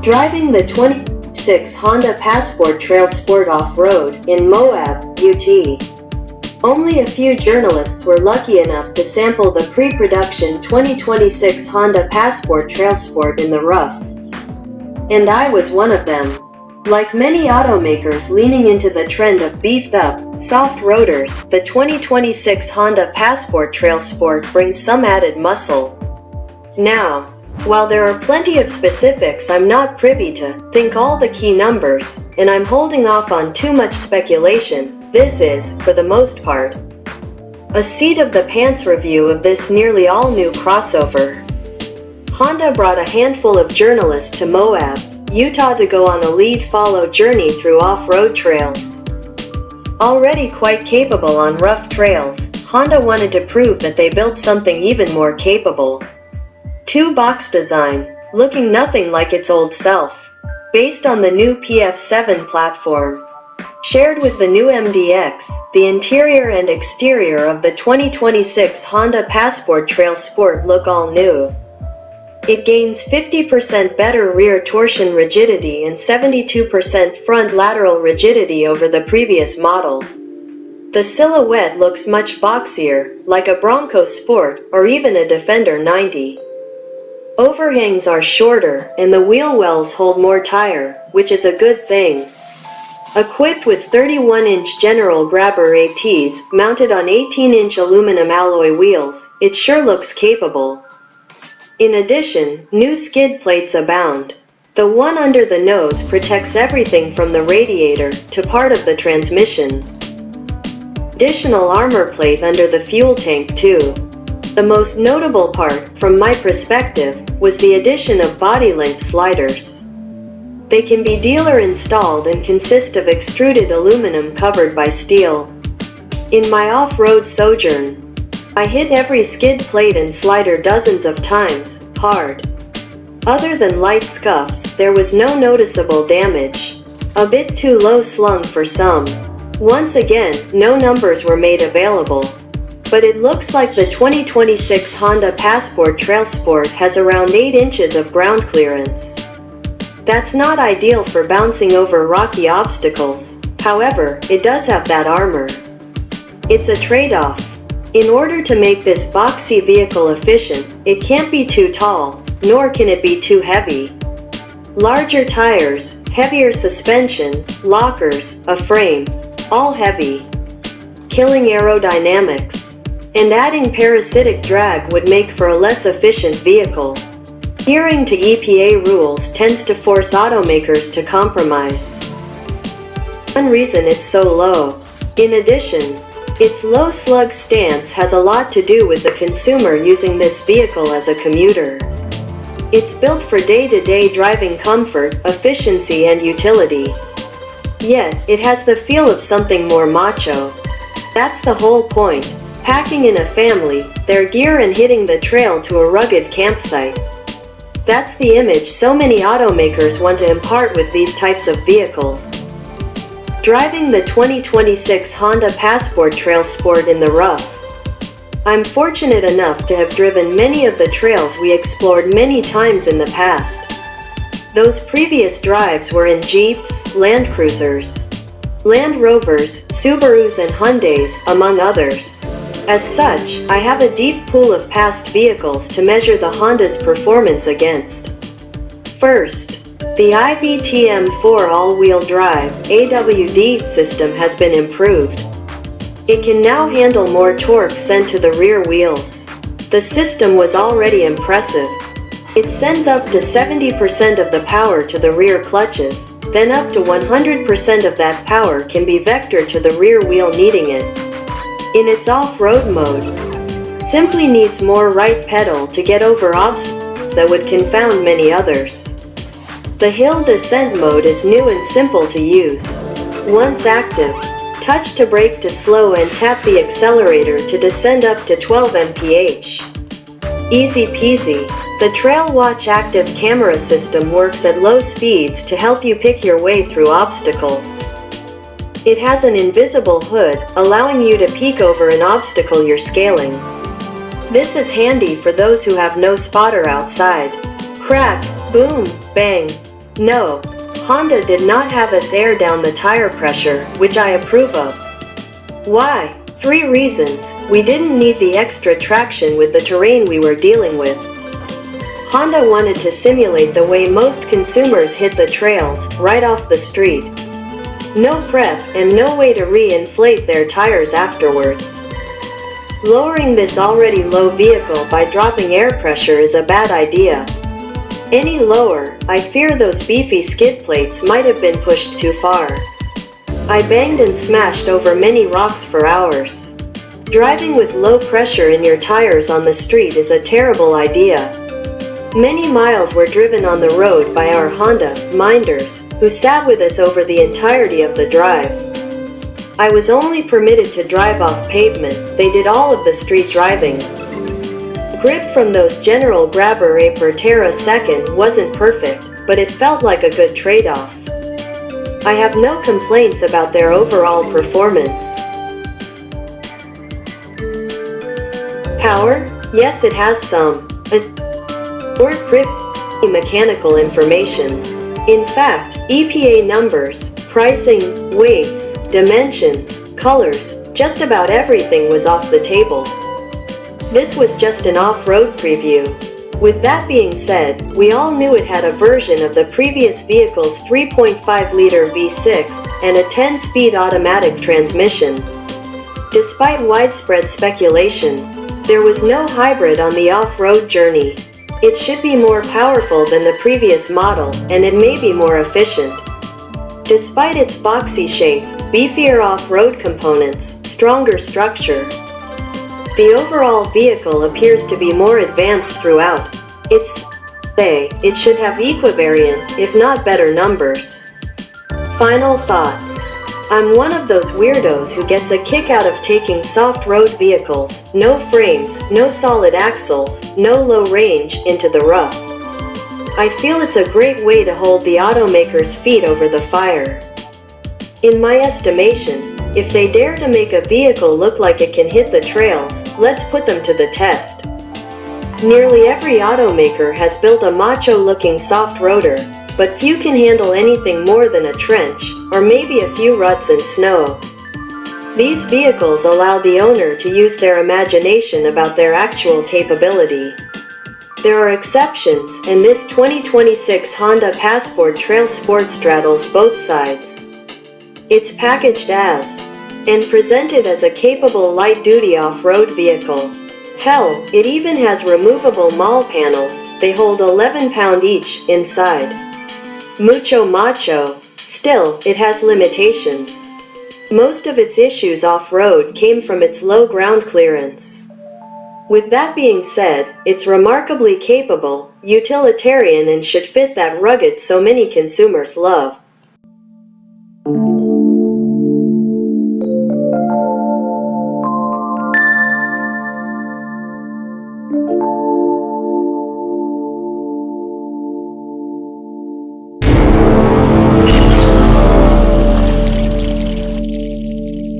Driving the 2026 Honda Passport TrailSport off-road in Moab, UT. Only a few journalists were lucky enough to sample the pre-production 2026 Honda Passport TrailSport in the rough. And I was one of them. Like many automakers leaning into the trend of beefed-up, soft rotors, the 2026 Honda Passport TrailSport brings some added muscle. Now, while there are plenty of specifics I'm not privy to, think all the key numbers, and I'm holding off on too much speculation, this is, for the most part, a seat-of-the-pants review of this nearly all-new crossover. Honda brought a handful of journalists to Moab, Utah to go on a lead-follow journey through off-road trails. Already quite capable on rough trails, Honda wanted to prove that they built something even more capable. Two-box design, looking nothing like its old self, based on the new PF7 platform. Shared with the new MDX, the interior and exterior of the 2026 Honda Passport TrailSport look all new. It gains 50% better rear torsion rigidity and 72% front lateral rigidity over the previous model. The silhouette looks much boxier, like a Bronco Sport or even a Defender 90. Overhangs are shorter, and the wheel wells hold more tire, which is a good thing. Equipped with 31-inch General Grabber ATs mounted on 18-inch aluminum alloy wheels, it sure looks capable. In addition, new skid plates abound. The one under the nose protects everything from the radiator to part of the transmission. Additional armor plate under the fuel tank too. The most notable part, from my perspective, was the addition of body-length sliders. They can be dealer-installed and consist of extruded aluminum covered by steel. In my off-road sojourn, I hit every skid plate and slider dozens of times, hard. Other than light scuffs, there was no noticeable damage. A bit too low slung for some. Once again, no numbers were made available. But it looks like the 2026 Honda Passport TrailSport has around 8 inches of ground clearance. That's not ideal for bouncing over rocky obstacles. However, it does have that armor. It's a trade-off. In order to make this boxy vehicle efficient, it can't be too tall, nor can it be too heavy. Larger tires, heavier suspension, lockers, a frame, all heavy. Killing aerodynamics. And adding parasitic drag would make for a less efficient vehicle. Adhering to EPA rules tends to force automakers to compromise. One reason it's so low. In addition, its low slug stance has a lot to do with the consumer using this vehicle as a commuter. It's built for day-to-day driving comfort, efficiency and utility. Yet, it has the feel of something more macho. That's the whole point, packing in a family, their gear and hitting the trail to a rugged campsite. That's the image so many automakers want to impart with these types of vehicles. Driving the 2026 Honda Passport TrailSport in the rough. I'm fortunate enough to have driven many of the trails we explored many times in the past. Those previous drives were in Jeeps, Land Cruisers, Land Rovers, Subarus and Hyundais, among others. As such, I have a deep pool of past vehicles to measure the Honda's performance against. First, the IVTM4 all-wheel drive AWD system has been improved. It can now handle more torque sent to the rear wheels. The system was already impressive. It sends up to 70% of the power to the rear clutches, then up to 100% of that power can be vectored to the rear wheel needing it. In its off-road mode, simply needs more right pedal to get over obstacles that would confound many others. The hill descent mode is new and simple to use. Once active, touch to brake to slow and tap the accelerator to descend up to 12 mph. Easy peasy. The Trail Watch active camera system works at low speeds to help you pick your way through obstacles. It has an invisible hood, allowing you to peek over an obstacle you're scaling. This is handy for those who have no spotter outside. Crack, boom, bang. No, Honda did not have us air down the tire pressure, which I approve of. Why? 3 reasons. We didn't need the extra traction with the terrain we were dealing with. Honda wanted to simulate the way most consumers hit the trails, right off the street. No prep, and no way to re-inflate their tires afterwards. Lowering this already low vehicle by dropping air pressure is a bad idea. Any lower, I fear those beefy skid plates might have been pushed too far. I banged and smashed over many rocks for hours. Driving with low pressure in your tires on the street is a terrible idea. Many miles were driven on the road by our Honda minders, who sat with us over the entirety of the drive. I was only permitted to drive off pavement, they did all of the street driving. Grip from those General Grabber A per Terra second wasn't perfect, but it felt like a good trade-off. I have no complaints about their overall performance. Power? Yes, it has some. Or mechanical information. In fact, EPA numbers, pricing, weights, dimensions, colors, just about everything was off the table. This was just an off-road preview. With that being said, we all knew it had a version of the previous vehicle's 3.5-liter V6 and a 10-speed automatic transmission. Despite widespread speculation, there was no hybrid on the off-road journey. It should be more powerful than the previous model, and it may be more efficient. Despite its boxy shape, beefier off-road components, stronger structure, the overall vehicle appears to be more advanced throughout. It should have equivariant, if not better numbers. Final thoughts. I'm one of those weirdos who gets a kick out of taking soft road vehicles, no frames, no solid axles, no low range, into the rough. I feel it's a great way to hold the automaker's feet over the fire. In my estimation, if they dare to make a vehicle look like it can hit the trails, let's put them to the test. Nearly every automaker has built a macho-looking soft roader, but few can handle anything more than a trench, or maybe a few ruts and snow. These vehicles allow the owner to use their imagination about their actual capability. There are exceptions, and this 2026 Honda Passport TrailSport straddles both sides. It's packaged as, and presented as a capable light-duty off-road vehicle. Hell, it even has removable mall panels, they hold 11 pounds each, inside. Mucho macho, still, it has limitations. Most of its issues off-road came from its low ground clearance. With that being said, it's remarkably capable, utilitarian and should fit that rugged so many consumers love.